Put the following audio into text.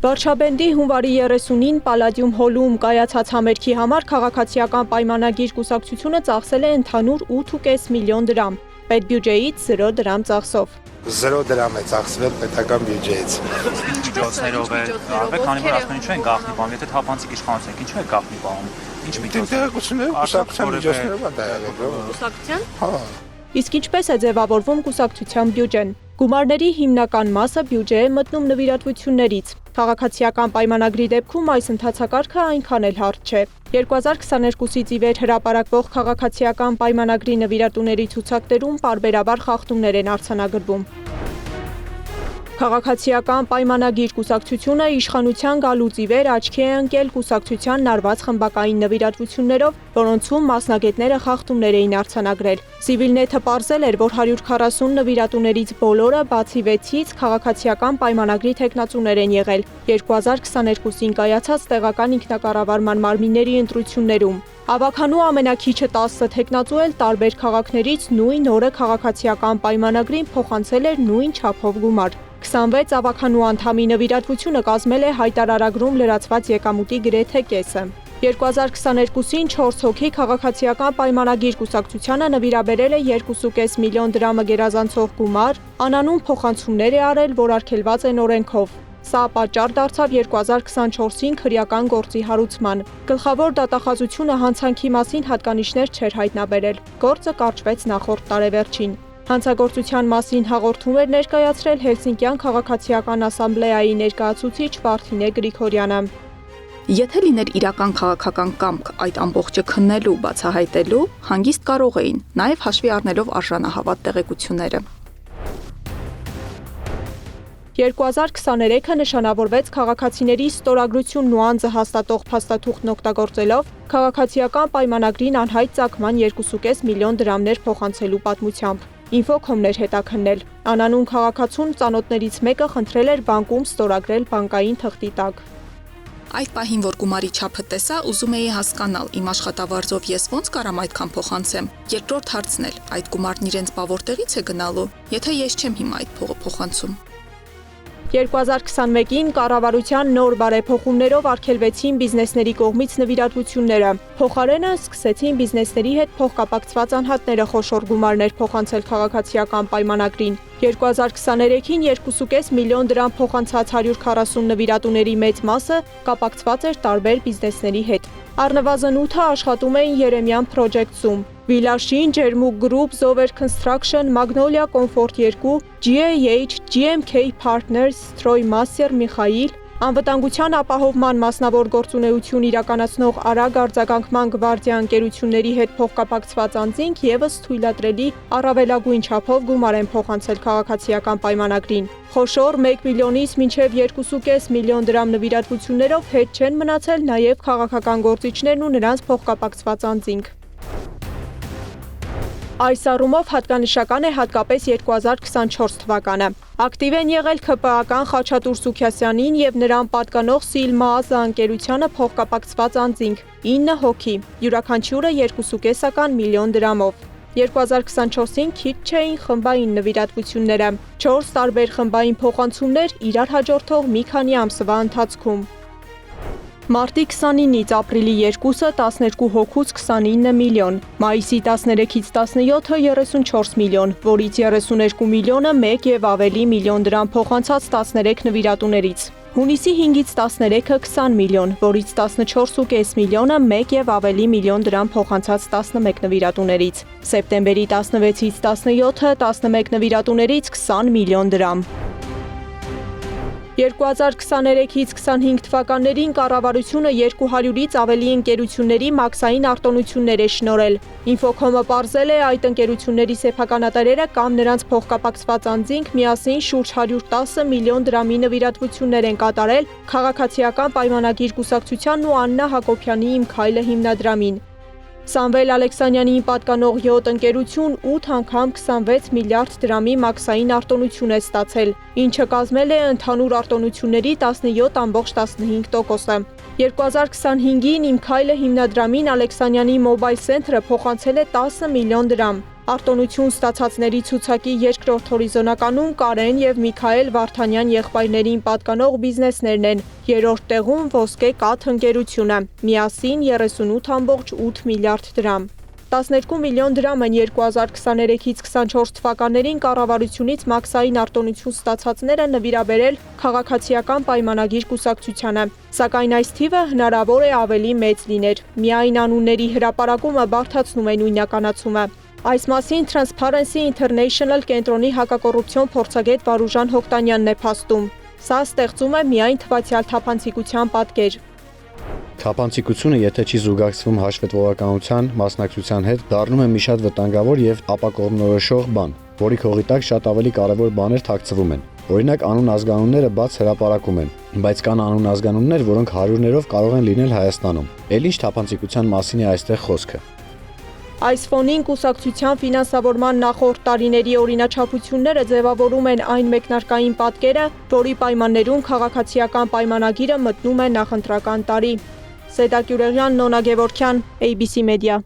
Վարշաբենդի հունվարի 30-ին Պալադիում հոլում կայացած համերգի համար քաղաքացիական պայմանագիր կուսակցությունը ծախսել է ընդհանուր 8.5 միլիոն դրամ, պետբյուջեից 0 դրամ ծախսով։ 0 դրամ է ծախսվել պետական բյուջեից։ Միջոցներով է, քանի որ ասում են ինչու են գաղտնի բանում, եթե թափանցիկ իշխանություն եք, ինչու է գաղտնի բանում։ Ինչ միջոցներով, կուսակցության միջոցներով է դա եղել։ Կուսակցության։ Հա։ Իսկ ինչպես է ձևավորվում կուսակցության բյուջեն։ Գումարների հիմնական մասը բյուջե է մտնում նվիրատվություններից։ Քաղաքացիական պայմանագրի դեպքում այս ընթացակարգը այնքան էլ հարթ չէ։ 2022-ից ի վեր հրապարակվող քաղաքացիական պայմանագրի նվիրատուների ցուցակներում պարբերաբար խախտումներ են արձանագրվում։ Քաղաքացիական պայմանագիր կուսակցությունը իշխանության գալուց ի վեր աչքի է ընկել կուսակցության նարված խմբակային նվիրատվություններով, որոնցում մասնագետները խախտումներ էին արձանագրել։ Civilnet-ը պարզել էր, որ 140 նվիրատուներից բոլորը բացի 6-ից քաղաքացիական պայմանագրի թեկնածուներ են եղել 2022-ին կայացած տեղական ինքնակառավարման մարմինների ընտրություններում։ Ավագանու ամենակիչը 10 թեկնածու էլ տարբեր քաղաքներից նույն օրը քաղաքացիական պայմանագրին փոխանցել էր նույն չափով գումար։ 26 ավագանու անդամի նվիրատվությունը կազմել է հայտարարագրում լրացված եկամուտի գրեթե կեսը։ 2022-ին 4 հոգի քաղաքացիական պայմանագիր կուսակցությանը նվիրաբերել է 2.5 միլիոն դրամը գերազանցող գումար, անանուն փոխանցումներ է արել, որ արգելված են օրենքով։ Սա պատճառ դարձավ 2024-ին քրեական գործի հարուցման։ Գլխավոր դատախազությունը հանցանքի մասին հատկանիշներ չէր հայտնաբերել։ Գործը կարճվեց նախորդ տարեվերջին։ Հանցագործության մասին հաղորդում էր ներկայացրել Հելսինկյան քաղաքացիական ասամբլեայի ներկայացուցիչ Վարդինե Գրիգորյանը։ Եթե լիներ իրական քաղաքական կամք այդ ամբողջը քննելու, բացահայտելու, հանգիստ կարող էին, նաև հաշվի առնելով արժանահավատ տեղեկությունները։ 2023-ը նշանավորվեց քաղաքացիների ստորագրությունն ու անձը հաստատող փաստաթուղթն օգտագործելով քաղաքացիական պայմանագրին անհայտ ծագման 2.5 միլիոն դրամներ փոխանցելու պատմությամբ։ Ինֆոկոմն էր հետաքննել։ Անանուն քաղաքացուն ծանոթներից մեկը խնդրել էր բանկում ստորագրել բանկային թղթի տակ։ Այդ պահին, որ գումարի չափը տեսա, ուզում էի հասկանալ, իմ աշխատավարձով ես ոնց կարամ այդքան փոխանցեմ։ Երկրորդ հարցն էլ, այդ գումարն իրենց բավորտեղից է գնալու, եթե ես չեմ հիմա այդ փողը փոխանցում։ 2021-ին կառավարության նոր բարեփոխումներով արգելվեցին բիզնեսների կողմից նվիրատվությունները։ Փոխարենը սկսեցին բիզնեսների հետ փոխկապակցված անհատները խոշոր գումարներ փոխանցել քաղաքացիական պայմանագրին։ 2023-ին 2.5 միլիոն դրամ փոխանցած 140 նվիրատուների մեծ մասը կապակցված էր տարբեր բիզնեսների հետ։ Առնվազն 8-ը աշխատում էին Երեմյան Project-ում։ Վիլաշին, Ջերմուկ Group, Zover Construction, Magnolia Comfort 2, GAH, GMK Partners, Stroymaster Միխայիլ, Անվտանգության ապահովման մասնավոր գործունեություն իրականացնող Արագ արձագանքման գվարդիա ընկերությունների հետ փոխկապակցված անձինք ևս թույլատրելի առավելագույն չափով գումար են փոխանցել քաղաքացիական պայմանագրին։ Խոշոր 1 միլիոնից մինչև 2.5 միլիոն դրամ նվիրատվություններով հետ չեն մնացել նաև քաղաքական գործիչներն ու նրանց փոխկապակցված անձինք։ Այս առումով հատկանշական է հատկապես 2024 թվականը։ Ակտիվ են եղել ՔՊԱ-ական Խաչատուր Սուքյասյանին եւ նրան պատկանող Սիլմա Ազա ընկերությանը փոխկապակցված անձինք 9 հոգի, յուրաքանչյուրը 2.5 միլիոն դրամով։ 2024-ին քիչ չէին խմբային նվիրատվությունները, 4 տարբեր խմբային փոխանցումներ իրար հաջորդող մի քանի ամսվա ընթացքում։ Մարտի 29-ից ապրիլի 2-ը 12 հոգուց 29 միլիոն, մայիսի 13-ից 17-ը 34 միլիոն, որից 32 միլիոնը 1 եւ ավելի միլիոն դրամ փոխանցած 13 նվիրատուներից։ Հունիսի 5-ից 13-ը 20 միլիոն, որից 14.5 միլիոնը 1 եւ ավելի միլիոն դրամ փոխանցած 11 նվիրատուներից։ Սեպտեմբերի 16-ից 17-ը 11 նվիրատուներից 20 միլիոն դրամ։ 2023-ից 25 թվականներին կառավարությունը 200-ից ավելի ընկերությունների մաքսային արտոնություններ է շնորհել։ Ինֆոկոմը պարզել է այդ ընկերությունների սեփականատերերը կամ նրանց փոխկապակցված անձինք միասին շուրջ 110 միլիոն դրամի նվիրատվություններ են կատարել քաղաքացիական պայմանագիր կուսակցությանն ու Աննա Հակոբյանի Իմ քայլը հիմնադրամին։ Սամվել Ալեքսանյանին պատկանող յոթ ընկերություն 8 անգամ 26 միլիարդ դրամի մաքսային արտոնություն է ստացել, ինչը կազմել է ընդհանուր արտոնությունների 17.15%-ը։ 2025-ին Իմ քայլը հիմնադրամին Ալեքսանյանի Mobile Center-ը փոխանցել է 10 միլիոն դրամ։ Արտոնություն ստացածների ցուցակի երկրորդ հորիզոնականում Կարեն եւ Միքայել Վարդանյան եղբայրներին պատկանող բիզնեսներն են, երրորդ տեղում Ոսկե կաթ ընկերությունը, միասին 38.8 միլիարդ դրամ։ 12 միլիոն դրամ են 2023-ից 24 թվականներին կառավարությունից մաքսային արտոնություն ստացածները նվիրաբերել քաղաքացիական պայմանագիր կուսակցությանը, սակայն այս թիվը հնարավոր է ավելի մեծ լիներ։ Միայն անունների հրապարակումը բարդացնում է նույնականացումը։ Այս մասին Transparency International կենտրոնի հակակոռուպցիոն փորձագետ Վարուժան Հոկտանյանն է փաստում։ Սա ստեղծում է միայն թվացյալ թափանցիկության պատկեր։ Թափանցիկությունը, եթե չի զուգակցվում հաշվետվողականության մասնակցության հետ, դառնում է մի շատ վտանգավոր եւ ապակողմնորոշող բան, որի քողի տակ շատ ավելի կարեւոր բաներ թաքցվում են։ Օրինակ, անուն ազգանունները բաց հրապարակում են, բայց կան անուն ազգանուններ, որոնք հարյուրներով կարող են լինել Հայաստանում։ Էլ ինչ թափանցիկության մասին է այստեղ խոսքը։ Այս ֆոնին կուսակցության ֆինանսավորման նախորդ տարիների օրինաչափությունները ձևավորում են այն մեկնարկային պատկերը, որի պայմաններում քաղաքացիական պայմանագիրը մտնում է նախընտրական տարի։ Սեդա Գյուլերյան, Նոնա Գևորգյան, ABC Media։